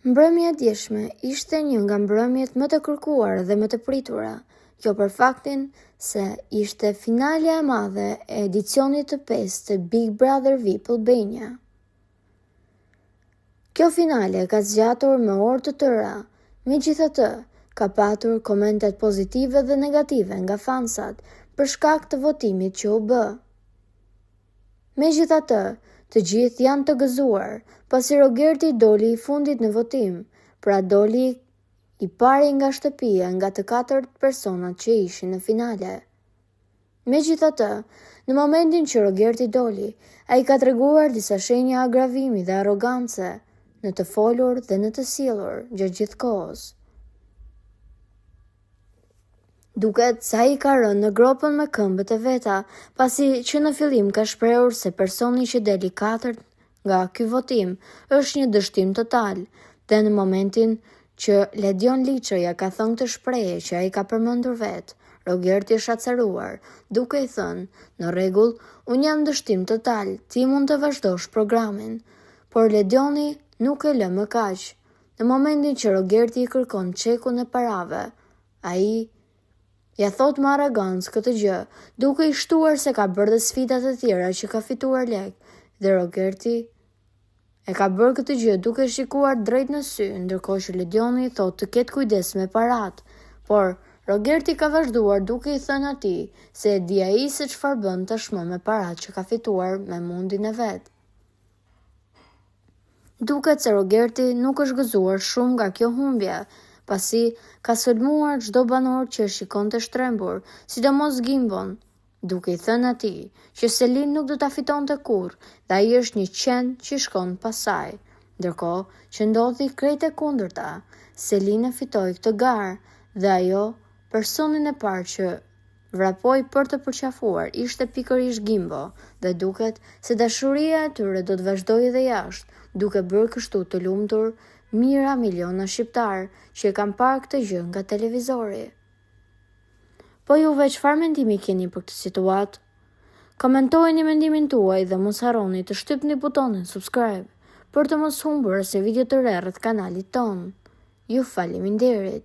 Mbrëmja e djeshme ishte një nga mbrëmjet më të kërkuara dhe më të pritura, kjo për faktin se ishte finalja e madhe e edicionit të 5 të Big Brother VIP Albania. Kjo finale ka zgjatur me orë të tëra, megjithatë ka patur komentet pozitive dhe negative nga fansat për shkak të votimit që u bë. Megjithatë, të gjithë janë të gëzuar, pasi Rogerti doli i fundit në votim, pra doli i pari nga shtëpia nga të 4 personat që ishin në finale. Megjithatë, në momentin që Rogerti doli, ai ka treguar disa shenja agravimi dhe arrogance në të folur dhe në të sjellur gjatë gjithë kohës. Duket se ai ka rënë në gropën me këmbët e veta, pasi që në fillim ka shprehur se personi që deli 4 nga ky votim është një dështim total, dhe në momentin që Ledion Liçoja ka thënë të shprehje që ai ka përmendur vetë, Rogerti është acaruar, duke i thënë, në rregull, unë jam dështim total, ti mund të vazhdosh programin, por Ledioni nuk e lë më kaq. Në momentin që Rogerti i kërkon çekun e parave, ai ja thot me arrogancë këtë gjë, duke i shtuar se ka bërë dhe sfidat e tjera që ka fituar lek, dhe Rogerti e ka bërë këtë gjë duke shikuar drejt në sy, ndërkohë që Ledioni thot të ketë kujdes me parat, por Rogerti ka vazhduar duke i thënë atij se e di ai se çfarë bën tashmë me parat që ka fituar me mundin e vet. Duket se Rogerti nuk është gëzuar shumë nga kjo humbje, pasi ka sulmuar çdo banor që shikon të shtrembur, sidomos Gimbon, duke i thënë atij që Selin nuk do ta fitonte kurrë dhe ai është një qen që shkon pas saj. Ndërkohë që ndodhi krejt e kundërta, Selin e fitoi këtë garë dhe ajo, personin e parë që vrapoi për të përqafuar ishte pikërisht Gimbo, dhe duket se dashuria e tyre do të vazhdojë edhe jashtë, duke bërë kështu të lumtur mijëra miliona shqiptar që e kanë parë këtë gjë nga televizori. Po juve çfarë mendimi keni për këtë situatë? Komentojeni mendimin tuaj dhe mos harroni të shtypni butonin subscribe për të mos humbur asnjë video të re rreth kanalit ton. Ju faleminderit.